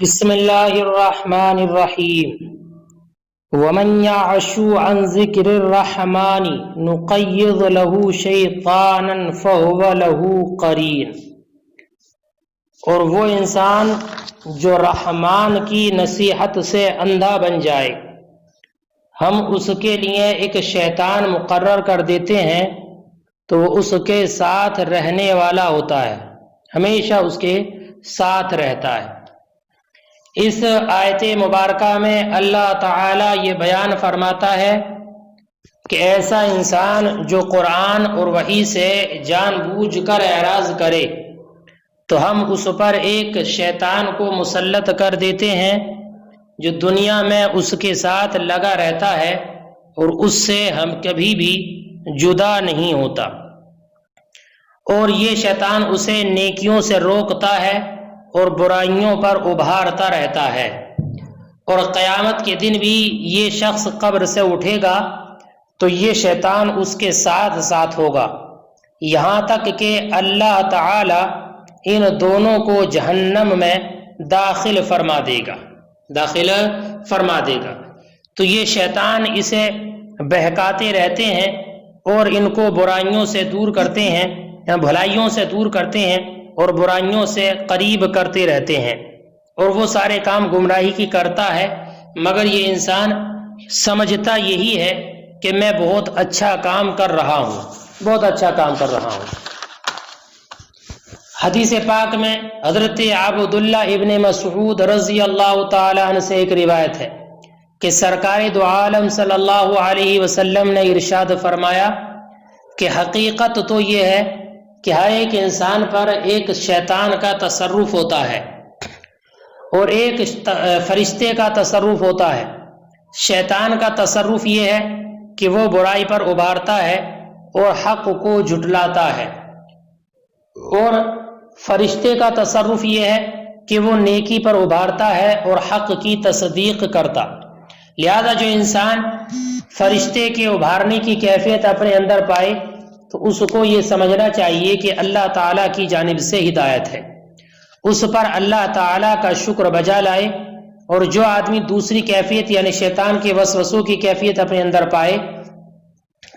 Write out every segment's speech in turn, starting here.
بسم اللہ الرحمن الرحیم ومن یعش عن ذکر الرحمن نقیض له شیطانا فهو له قرین۔ اور وہ انسان جو رحمان کی نصیحت سے اندھا بن جائے ہم اس کے لیے ایک شیطان مقرر کر دیتے ہیں تو وہ اس کے ساتھ رہنے والا ہوتا ہے، ہمیشہ اس کے ساتھ رہتا ہے۔ اس آیت مبارکہ میں اللہ تعالیٰ یہ بیان فرماتا ہے کہ ایسا انسان جو قرآن اور وحی سے جان بوجھ کر اعراض کرے تو ہم اس پر ایک شیطان کو مسلط کر دیتے ہیں جو دنیا میں اس کے ساتھ لگا رہتا ہے اور اس سے ہم کبھی بھی جدا نہیں ہوتا، اور یہ شیطان اسے نیکیوں سے روکتا ہے اور برائیوں پر ابھارتا رہتا ہے، اور قیامت کے دن بھی یہ شخص قبر سے اٹھے گا تو یہ شیطان اس کے ساتھ ساتھ ہوگا، یہاں تک کہ اللہ تعالی ان دونوں کو جہنم میں داخل فرما دے گا۔ تو یہ شیطان اسے بہکاتے رہتے ہیں اور ان کو برائیوں سے دور کرتے ہیں، یا بھلائیوں سے دور کرتے ہیں اور برائیوں سے قریب کرتے رہتے ہیں، اور وہ سارے کام گمراہی کی کرتا ہے، مگر یہ انسان سمجھتا یہی ہے کہ میں بہت اچھا کام کر رہا ہوں۔ حدیث پاک میں حضرت عبداللہ ابن مسعود رضی اللہ تعالی عنہ سے ایک روایت ہے کہ سرکار دو عالم صلی اللہ علیہ وسلم نے ارشاد فرمایا کہ حقیقت تو یہ ہے کہ ہر ایک انسان پر ایک شیطان کا تصرف ہوتا ہے اور ایک فرشتے کا تصرف ہوتا ہے۔ شیطان کا تصرف یہ ہے کہ وہ برائی پر ابھارتا ہے اور حق کو جھٹلاتا ہے، اور فرشتے کا تصرف یہ ہے کہ وہ نیکی پر ابھارتا ہے اور حق کی تصدیق کرتا۔ لہذا جو انسان فرشتے کے ابھارنے کی کیفیت اپنے اندر پائے تو اس کو یہ سمجھنا چاہیے کہ اللہ تعالیٰ کی جانب سے ہدایت ہے، اس پر اللہ تعالیٰ کا شکر بجا لائے، اور جو آدمی دوسری کیفیت یعنی شیطان کے وسوسوں کی کیفیت اپنے اندر پائے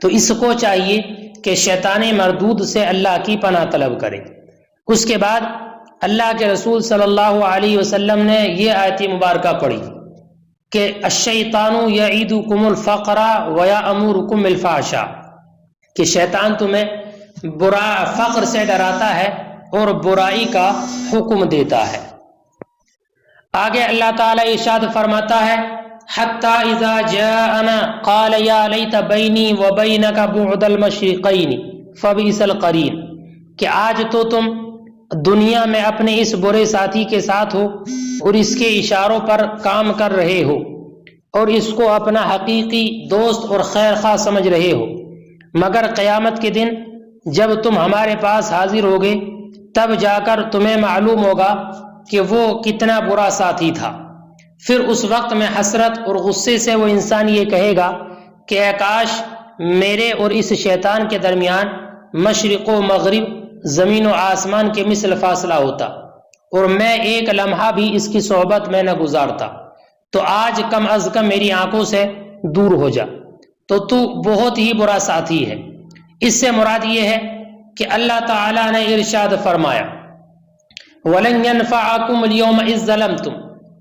تو اس کو چاہیے کہ شیطان مردود سے اللہ کی پناہ طلب کرے۔ اس کے بعد اللہ کے رسول صلی اللہ علیہ وسلم نے یہ آیت مبارکہ پڑھی کہ الشیطان یعیدکم الفقر ویأمرکم بالفحشاء، کہ شیطان تمہیں فقر سے ڈراتا ہے اور برائی کا حکم دیتا ہے۔ آگے اللہ تعالیٰ ارشاد فرماتا ہے حتی اذا جاءنا قال یا لیت بینی وبینک بعد المشرقین فبئس القرین، کہ آج تو تم دنیا میں اپنے اس برے ساتھی کے ساتھ ہو اور اس کے اشاروں پر کام کر رہے ہو اور اس کو اپنا حقیقی دوست اور خیر خواہ سمجھ رہے ہو، مگر قیامت کے دن جب تم ہمارے پاس حاضر ہوگے تب جا کر تمہیں معلوم ہوگا کہ وہ کتنا برا ساتھی تھا۔ پھر اس وقت میں حسرت اور غصے سے وہ انسان یہ کہے گا کہ اے کاش میرے اور اس شیطان کے درمیان مشرق و مغرب زمین و آسمان کے مثل فاصلہ ہوتا اور میں ایک لمحہ بھی اس کی صحبت میں نہ گزارتا، تو آج کم از کم میری آنکھوں سے دور ہو جا، تو بہت ہی برا ساتھی ہے۔ اس سے مراد یہ ہے کہ اللہ تعالیٰ نے ارشاد فرمایا وَلَنْ يَنْفَعَكُمُ الْيَوْمَ إِذْ ظَلَمْتُمْ،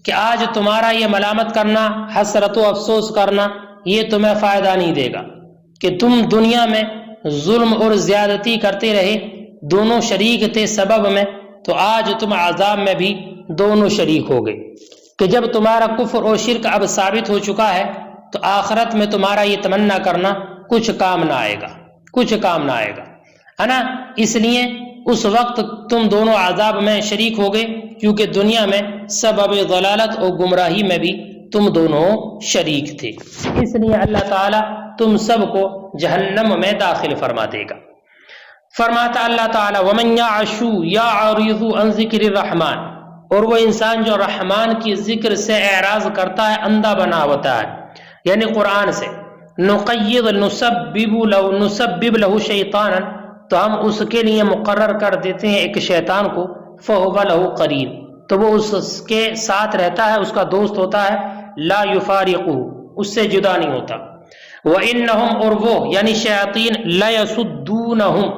کہ آج تمہارا یہ ملامت کرنا، حسرت و افسوس کرنا، یہ تمہیں فائدہ نہیں دے گا، کہ تم دنیا میں ظلم اور زیادتی کرتے رہے، دونوں شریک تھے سبب میں، تو آج تم عذاب میں بھی دونوں شریک ہو گئے، کہ جب تمہارا کفر اور شرک اب ثابت ہو چکا ہے تو آخرت میں تمہارا یہ تمنا کرنا کچھ کام نہ آئے گا، ہے نا؟ اس لیے اس وقت تم دونوں عذاب میں شریک ہو گئے، کیونکہ دنیا میں سبب ضلالت اور گمراہی میں بھی تم دونوں شریک تھے، اس لیے اللہ تعالیٰ تم سب کو جہنم میں داخل فرما دے گا۔ فرماتا اللہ تعالیٰ وَمَنْ يَعْشُ يَعْرِضُ عَنْ ذِكْرِ الرَّحْمَنِ، اور وہ انسان جو رحمان کی ذکر سے اعراض کرتا ہے، اندھا بنا ہوتا ہے، یعنی قرآن سے، نقیض نسبب له شیطانا، تو ہم اس کے لیے مقرر کر دیتے ہیں ایک شیطان کو، فهو له قرین، تو وہ اس کے ساتھ رہتا ہے، اس کا دوست ہوتا ہے، لا یفارقہ، اس سے جدا نہیں ہوتا۔ وَإِنَّهُمْ، اور وہ یعنی شیاطین، لَيَصُدُّونَهُمْ،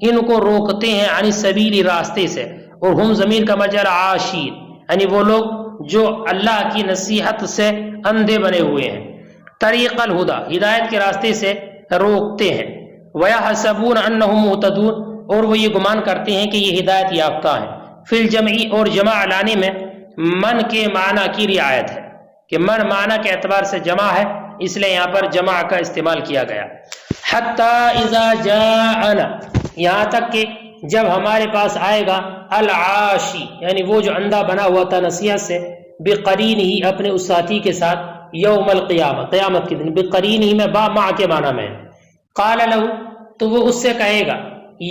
ان کو روکتے ہیں، عن السبیل، راستے سے، اور ہم ضمیر کا مجرى عاشین، یعنی وہ لوگ جو اللہ کی نصیحت سے اندھے بنے ہوئے ہیں، طریق الہدا، ہدایت کے راستے سے روکتے ہیں، وَيَحْسَبُونَ أَنَّهُمْ مُهْتَدُونَ، اور وہ یہ گمان کرتے ہیں کہ یہ ہدایت یافتہ ہیں۔ فی الجمعی، اور جمع لانے میں من کے معنی کی رعایت ہے کہ من معنی کے اعتبار سے جمع ہے، اس لیے یہاں پر جمع کا استعمال کیا گیا۔ حتی اذا جاءنا، یہاں تک کہ جب ہمارے پاس آئے گا، العاشی، یعنی وہ جو اندھا بنا ہوا تھا نصیحت سے، بقرین ہی، اپنے اس ساتھی کے ساتھ، یوم القیامہ، قیامت کے دن، بقرین ہی میں با مع کے معنی میں، قال لہ، تو وہ اس سے کہے گا،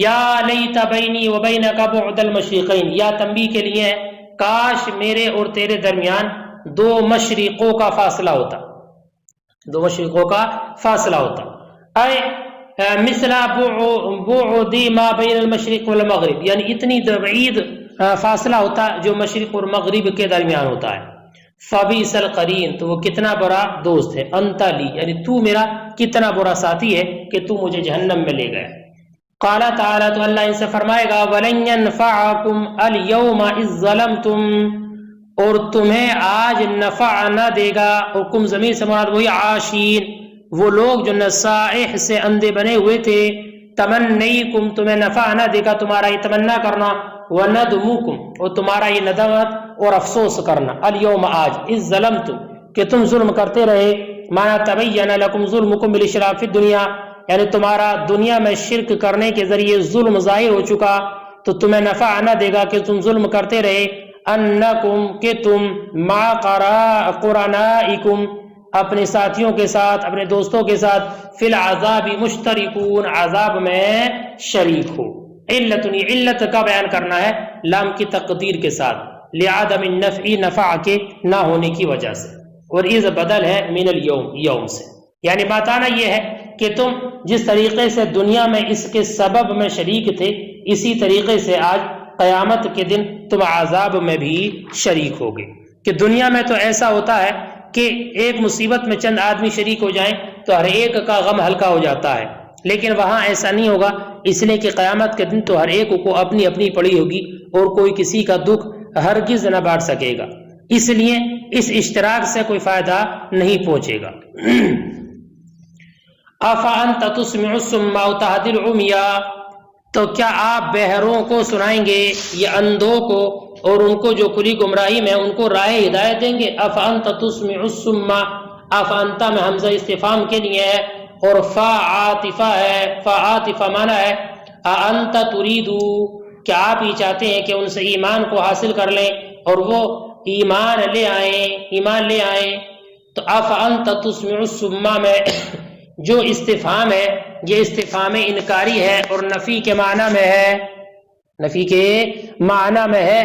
یا لیت بینی و بینک بعد المشرقین، یا تنبیہ کے لیے ہے، کاش میرے اور تیرے درمیان دو مشرقوں کا فاصلہ ہوتا، دو مشرقوں کا فاصلہ ہوتا، اے مثل بعد ما بین المشرق والمغرب، یعنی اتنی بعید فاصلہ ہوتا جو مشرق اور مغرب کے درمیان ہوتا ہے۔ فبئس القرین، تو وہ کتنا برا دوست ہے، انت لی، یعنی تو میرا کتنا برا ساتھی ہے کہ تو مجھے جہنم میں لے گیا۔ قال تعالیٰ، تو اللہ ان سے فرمائے گا، وَلَن يَنْفَعَكُمْ الْيَوْمَ إِذ ظَلَمْتُمْ، اور تمہیں آج نفع نہ دے گا، اور کم ضمیر سے مراد وہی عاشین، وہ لوگ جو نصائح سے اندھے بنے ہوئے تھے، تمنیکم، تمہیں نفع نہ دے گا تمہارا یہ تمنا کرنا، وندمکم، اور تمہارا یہ ندامت اور افسوس کرنا، الیوم، آج، اذ ظلمتم، کہ تم ظلم کرتے رہے، مانا تبین لکم ظلمکم بالاشراک فی الدنیا، یعنی تمہارا دنیا میں شرک کرنے کے ذریعے ظلم ظاہر ہو چکا، تو تمہیں نفع نہ دے گا کہ تم ظلم کرتے رہے، انکم، کہ تم، مع قرنائکم، اپنے ساتھیوں کے ساتھ، اپنے دوستوں کے ساتھ، فی العذاب مشترکون، عذاب میں شریک ہو۔ علت، علت کا بیان کرنا ہے لام کی تقدیر کے ساتھ، لعدم النفع، نفع کے نہ ہونے کی وجہ سے، اور اذ بدل ہے من اليوم، یوم سے، یعنی بات آنا یہ ہے کہ تم جس طریقے سے دنیا میں اس کے سبب میں شریک تھے، اسی طریقے سے آج قیامت کے دن تم عذاب میں بھی شریک ہوگے۔ کہ دنیا میں تو ایسا ہوتا ہے کہ ایک مصیبت میں چند آدمی شریک ہو جائیں تو ہر ایک کا غم ہلکا ہو جاتا ہے، لیکن وہاں ایسا نہیں ہوگا، اس لیے کہ قیامت کے دن تو ہر ایک کو اپنی اپنی پڑی ہوگی، اور کوئی کسی کا دکھ ہرگز نہ بانٹ سکے گا، اس لیے اس اشتراک سے کوئی فائدہ نہیں پہنچے گا۔ افانت تسمع الصم وتهدي العمي، تو کیا آپ بہروں کو سنائیں گے یا اندھوں کو، اور ان کو جو کھلی گمراہی میں ان کو راہ ہدایت دیں گے؟ افانت تسمع الصم، افانت میں حمزہ استفہام کے لیے ہے، اور فا عاطفہ ہے، فا عاطفہ معنی ہے انت تريد، کیا آپ ہی چاہتے ہیں کہ ان سے ایمان کو حاصل کر لیں اور وہ ایمان لے آئیں، تو افانت تسمع الصم میں جو استفہام ہے، یہ استفہام انکاری ہے اور نفی کے معنی میں ہے، نفی کے معنی میں ہے،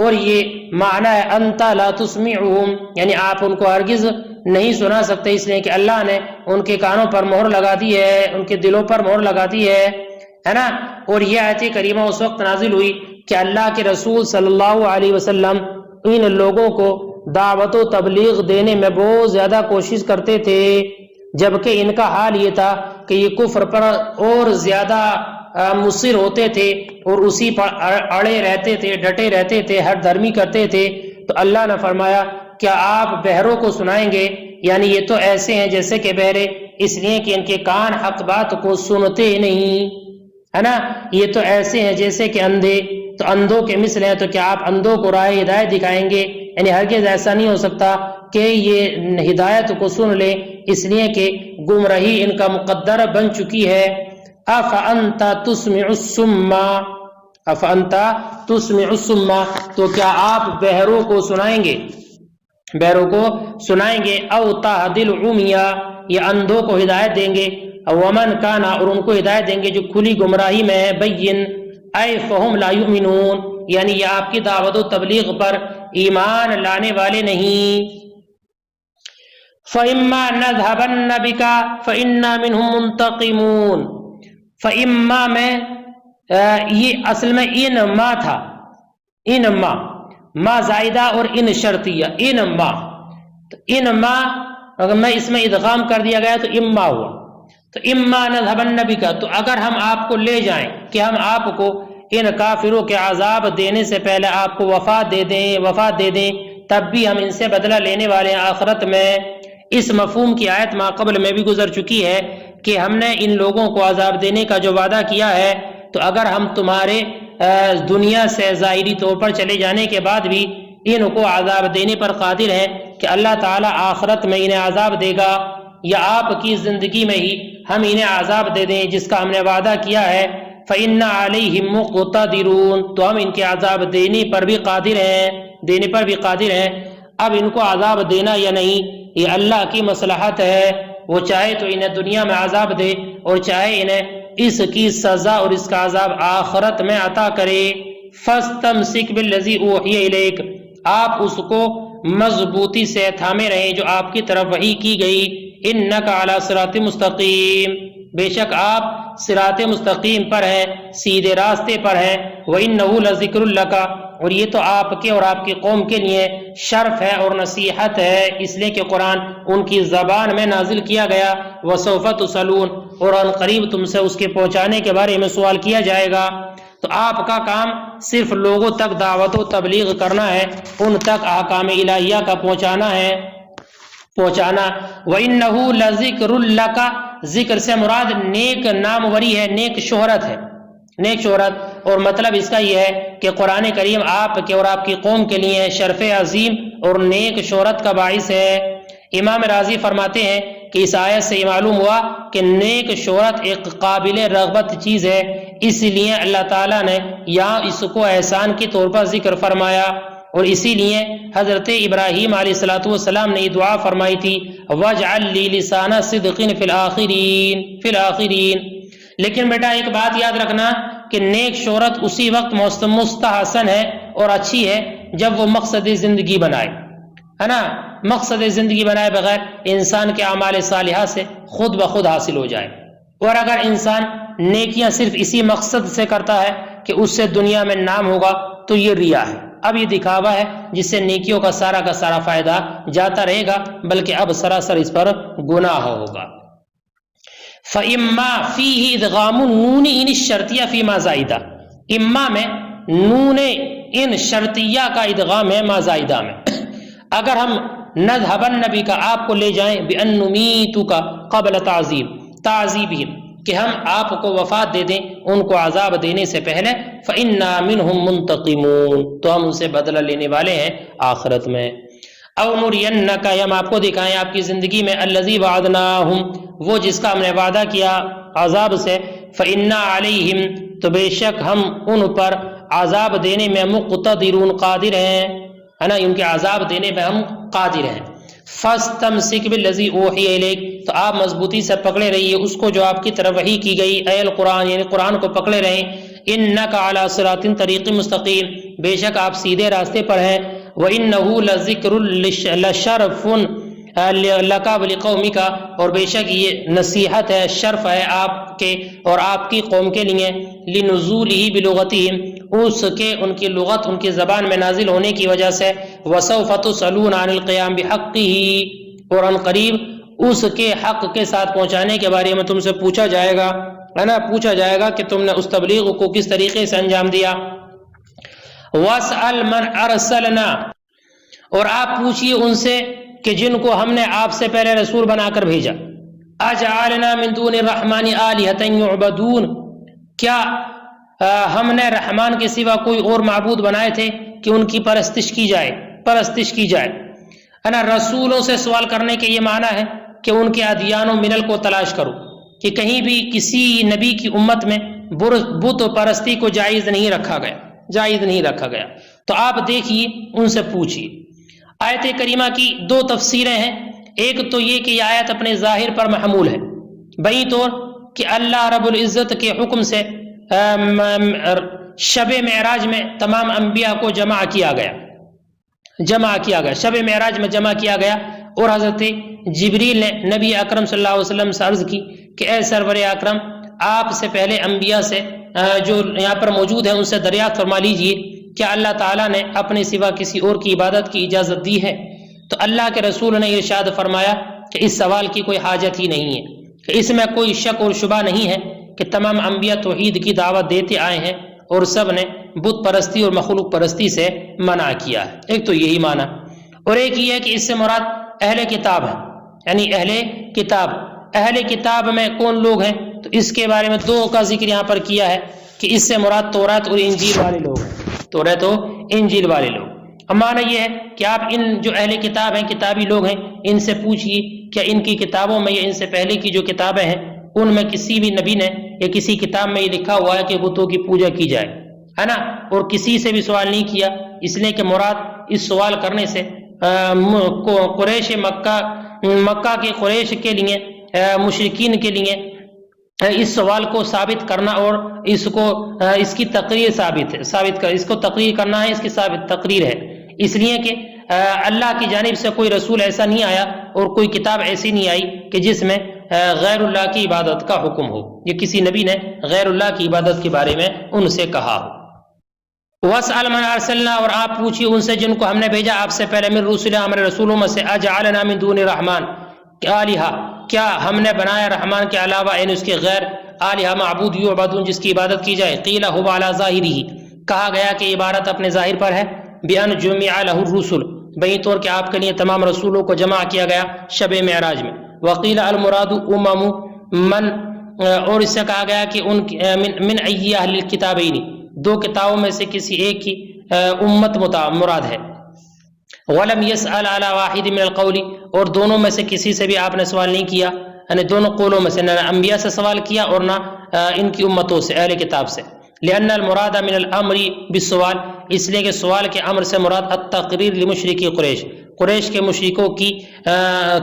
اور یہ معنی ہے انت لا تسمعهم، یعنی آپ ان کو ہرگز نہیں سنا سکتے، اس لیے کہ اللہ نے ان کے کانوں پر مہر لگا دی ہے، ان کے دلوں پر مہر لگا دی ہے نا۔ اور یہ آیت کریمہ اس وقت نازل ہوئی کہ اللہ کے رسول صلی اللہ علیہ وسلم ان لوگوں کو دعوت و تبلیغ دینے میں بہت زیادہ کوشش کرتے تھے، جبکہ ان کا حال یہ تھا کہ یہ کفر پر اور زیادہ مصر ہوتے تھے اور اسی پر اڑے رہتے تھے، ڈٹے رہتے تھے، ہر دھرمی کرتے تھے۔ تو اللہ نے فرمایا کیا آپ بہروں کو سنائیں گے؟ یعنی یہ تو ایسے ہیں جیسے کہ بہرے، اس لیے کہ ان کے کان حق بات کو سنتے نہیں، ہے نا، یہ تو ایسے ہیں جیسے کہ اندھے، تو اندھوں کے مثل ہیں، تو کیا آپ اندھوں کو راہ ہدایت دکھائیں گے؟ یعنی ہرگز ایسا نہیں ہو سکتا کہ یہ ہدایت کو سن لے، اس لیے کہ گمراہی ان کا مقدر بن چکی ہے۔ افانت تسمع الصم، افانت تسمع الصم، تو کیا آپ بہروں کو سنائیں گے، بہروں کو سنائیں گے، او تهدي العمي، یا اندھوں کو ہدایت دیں گے، ومن کان، اور ان کو ہدایت دیں گے جو کھلی گمراہی میں ہے، بین اے فہم لا یؤمنون، یعنی یہ آپ کی دعوت و تبلیغ پر ایمان لانے والے نہیں۔ فَإِمَّا نَذْهَبَنَّ بِكَ فَإِنَّا مِنْهُمْ مُنْتَقِمُونَ، فَإِمَّا میں یہ اصل میں انما تھا، انما، ما زائدہ اور ان شرطیہ، ان ما، تو ان ما اگر میں اس میں ادغام کر دیا گیا تو اما ہوا، تو اما نذهبن بک، تو اگر ہم آپ کو لے جائیں کہ ہم آپ کو ان کافروں کے عذاب دینے سے پہلے آپ کو وفات دے دیں تب بھی ہم ان سے بدلہ لینے والے ہیں آخرت میں۔ اس مفہوم کی آیت ما قبل میں بھی گزر چکی ہے کہ ہم نے ان لوگوں کو عذاب دینے کا جو وعدہ کیا ہے، تو اگر ہم تمہارے دنیا سے ظاہری طور پر چلے جانے کے بعد بھی ان کو عذاب دینے پر قادر ہے کہ اللہ تعالیٰ آخرت میں انہیں عذاب دے گا، یا آپ کی زندگی میں ہی ہم انہیں عذاب دے دیں جس کا ہم نے وعدہ کیا ہے، فَإِنَّ عَلَيْهِمْ مُقْتَدِرُونَ، تو ہم ان کے عذاب دینے پر بھی قادر ہیں۔ اب ان کو عذاب دینا یا نہیں یہ اللہ کی مصلحت ہے، وہ چاہے تو انہیں دنیا میں عذاب دے اور چاہے انہیں اس کی سزا اور اس کا عذاب آخرت میں عطا کرے۔ فَاسْتَمْسِكْ بِالَّذِي أُوحِيَ إِلَيْكَ، آپ اس کو مضبوطی سے تھامے رہیں جو آپ کی طرف وحی کی گئی۔ اِنَّكَ عَلَى صِرَاطٍ مُسْتَقِيمٍ، بے شک آپ صراط مستقیم پر ہیں، سیدھے راستے پر ہیں۔ وَإِنَّهُ لَذِكْرٌ لَكَ، اور یہ تو آپ کے اور آپ کی قوم کے لیے شرف ہے اور نصیحت ہے، اس لیے کہ قرآن ان کی زبان میں نازل کیا گیا۔ وَسَوْفَ تُسْأَلُونَ، اور ان قریب تم سے اس کے پہنچانے کے بارے میں سوال کیا جائے گا۔ تو آپ کا کام صرف لوگوں تک دعوت و تبلیغ کرنا ہے، ان تک احکام الہیہ کا پہنچانا۔ وَإِنَّهُ لَذِكْرٌ لَكَ، ذکر سے مراد نیک ناموری ہے، نیک شہرت ہے، نیک شہرت، اور مطلب اس کا یہ ہے کہ قرآن کریم آپ کے اور آپ کی قوم کے لیے شرف عظیم اور نیک شہرت کا باعث ہے۔ امام راضی فرماتے ہیں کہ اس آیت سے یہ معلوم ہوا کہ نیک شہرت ایک قابل رغبت چیز ہے، اس لیے اللہ تعالیٰ نے یہاں اس کو احسان کے طور پر ذکر فرمایا، اور اسی لیے حضرت ابراہیم علیہ السلام نے یہ دعا فرمائی تھی وَاجْعَلْ لِي لِسَانَ صِدْقٍ فِي الْآخِرِينَ۔ لیکن بیٹا ایک بات یاد رکھنا کہ نیک شہرت اسی وقت مستحسن ہے اور اچھی ہے جب وہ مقصد زندگی بنائے، ہے نا، مقصد زندگی بنائے بغیر انسان کے اعمال صالحہ سے خود بخود حاصل ہو جائے۔ اور اگر انسان نیکیاں صرف اسی مقصد سے کرتا ہے کہ اس سے دنیا میں نام ہوگا تو یہ ریا ہے، اب یہ دکھاوا ہے جس سے نیکیوں کا سارا فائدہ جاتا رہے گا، بلکہ اب سراسر اس پر گناہ ہوگا۔ فَإِمَّا فِيهِ إِدْغَامُ النُّونِ إِنِ الشَّرْطِيَّةِ فِي مَا زَائِدَةٍ، اما میں نون ان شرطیہ کا ادغام ہے ما زائدہ میں۔ اگر ہم نذهبن بک، آپ کو لے جائیں، بِأَن نُمِيتُكَ قبل تعذیبہم، کہ ہم آپ کو وفات دے دیں ان کو عذاب دینے سے پہلے، فَإِنَّا مِنْهُمْ مُنْتَقِمُونَ، تو ہم ان سے بدلہ لینے والے ہیں آخرت میں۔ او نُرِيَنَّكَ، ہم آپ کو دکھائیں آپ کی زندگی میں، الَّذِي وَعَدْنَاهُمْ، وہ جس کا ہم نے وعدہ کیا عذاب سے، فَإِنَّا عَلَيْهِمْ، تو بے شک ہم ان پر عذاب دینے میں مقتدرون قادر ہیں، ہے نا، ان کے عذاب دینے میں ہم قادر ہیں۔ فَاسْتَمْسِكْ بِالَّذِي أُوحِيَ إِلَيْكَ، تو آپ مضبوطی سے پکڑے رہیے اس کو جو آپ کی طرف وحی کی گئی، اے القرآن، یعنی قرآن کو پکڑے رہیں۔ إِنَّكَ عَلَى صِرَاطٍ طریق مستقیم، بے شک آپ سیدھے راستے پر ہیں۔ وَإِنَّهُ لَذِكْرٌ لَشَرَفٌ لَكَ وَلِقَوْمِكَ، اور بے شک یہ نصیحت ہے، شرف ہے آپ کے اور آپ کی قوم کے لیے، لِنُزُولِهِ بِلُغَتِهِمْ، اس کے ان کی لغت ان کی زبان میں نازل ہونے کی وجہ سے، وَسَوْفَ تُسْأَلُونَ عَنِ الْقِيَامِ بِحَقِّهِ، اور ان قریب اس کے حق کے ساتھ پہنچانے کے بارے میں تم سے پوچھا جائے گا، ہے نا، پوچھا جائے گا کہ تم نے اس تبلیغ کو کس طریقے سے انجام دیا۔ وَاسْأَلْ مَنْ أَرْسَلْنَا، اور آپ پوچھئے ان سے کہ جن کو ہم نے آپ سے پہلے رسول بنا کر بھیجا۔ اجعلنا من دون الرحمن آلہۃ یعبدون، کیا ہم نے رحمان کے سوا کوئی اور معبود بنائے تھے کہ ان کی پرستش کی جائے، ہے نا۔ رسولوں سے سوال کرنے کے یہ معنی ہے کہ ان کے ادیان و ملل کو تلاش کرو، کہ کہیں بھی کسی نبی کی امت میں بت پرستی کو جائز نہیں رکھا گیا، تو آپ دیکھیے ان سے پوچھیے۔ آیت کریمہ کی دو تفسیریں ہیں، ایک تو یہ کہ یہ آیت اپنے ظاہر پر محمول ہے، بئی طور کہ اللہ رب العزت کے حکم سے شب معراج میں تمام انبیاء کو جمع کیا گیا، شب معراج میں جمع کیا گیا، اور حضرت جبریل نے نبی اکرم صلی اللہ علیہ وسلم سے عرض کی کہ اے سرور اکرم، آپ سے پہلے انبیاء سے جو یہاں پر موجود ہیں ان سے دریافت فرما لیجئے کیا اللہ تعالیٰ نے اپنے سوا کسی اور کی عبادت کی اجازت دی ہے؟ تو اللہ کے رسول نے ارشاد فرمایا کہ اس سوال کی کوئی حاجت ہی نہیں ہے، کہ اس میں کوئی شک اور شبہ نہیں ہے کہ تمام انبیاء توحید کی دعوت دیتے آئے ہیں اور سب نے بت پرستی اور مخلوق پرستی سے منع کیا ہے۔ ایک تو یہی معنی، اور ایک یہ ہے کہ اس سے مراد اہل کتاب ہے، یعنی اہل کتاب میں کون لوگ ہیں؟ تو اس کے بارے میں دو کا ذکر یہاں پر کیا ہے کہ اس سے مراد تورات اور انجیل والے لوگ ہیں، تورات و انجیل والے لوگ۔ اب معنی یہ ہے کہ آپ ان جو اہل کتاب ہیں، کتابی لوگ ہیں، ان سے پوچھئے کیا ان کی کتابوں میں یا ان سے پہلے کی جو کتابیں ہیں ان میں کسی بھی نبی نے یا کسی کتاب میں یہ لکھا ہوا ہے کہ بتوں کی پوجا کی جائے، ہے نا؟ اور کسی سے بھی سوال نہیں کیا، اس لیے کہ مراد اس سوال کرنے سے قریش مکہ کے قریش کے لیے، مشرکین کے لیے اس سوال کو ثابت کرنا اور اس کی تقریر اس کو تقریر کرنا ہے، اس کی ثابت تقریر ہے، اس لیے کہ اللہ کی جانب سے کوئی رسول ایسا نہیں آیا اور کوئی کتاب ایسی نہیں آئی کہ جس میں غیر اللہ کی عبادت کا حکم ہو، یا کسی نبی نے غیر اللہ کی عبادت کے بارے میں ان سے کہا ہو۔ وَاسْأَلْ مَنْ أَرْسَلْنَا، اور آپ پوچھیے ان سے جن کو ہم نے بھیجا آپ سے پہلے، من رسولنا، ہمارے رسولوں میں سے، أَجْعَلْنَا مِن دُونِ الرَّحْمَنِ آلِهَةً، کیا ہم نے بنایا رحمان کے علاوہ یعنی اس کے غیر آلہہ معبود یعبدون جس کی عبادت کی جائے؟ قیل هو علی ظاہرہ، کہا گیا کہ عبارت اپنے ظاہر پر ہے، بأن جمع له الرسل، بہی طور کہ آپ کے لیے تمام رسولوں کو جمع کیا گیا شب معراج میں۔ وقیل المراد امم من، اور اس سے کہا گیا کہ ان من ای اہل الکتابین، دو کتابوں میں سے کسی ایک کی امت مراد ہے۔ ولم يسأل على واحد من القول، اور دونوں میں سے کسی سے بھی آپ نے سوال نہیں کیا، یعنی دونوں قولوں میں سے نہ انبیاء سے سوال کیا اور نہ ان کی امتوں سے، اہل کتاب سے۔ لأن المراد من الامر بالسوال، اس لیے کہ سوال کے امر سے مراد التقریر لمشرکی قریش کے مشرکوں کی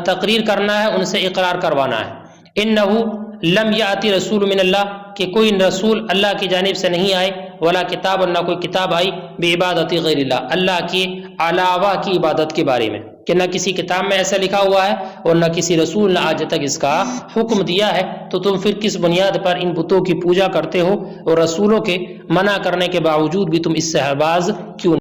تقریر کرنا ہے، ان سے اقرار کروانا ہے۔ انہ لم یاتی رسول من اللہ، کہ کوئی رسول اللہ کی جانب سے نہیں آئے، ولا کتاب، اور نہ کوئی کتاب آئی، بعبادت غیر اللہ، اللہ کے علاوہ کی عبادت کے بارے میں، کہ نہ کسی کتاب میں ایسا لکھا ہوا ہے اور نہ کسی رسول نے آج تک اس کا حکم دیا ہے، تو تم پھر کس بنیاد پر ان بتوں کی پوجا کرتے ہو، اور رسولوں کے منع کرنے کے باوجود بھی تم اس سے باز کیوں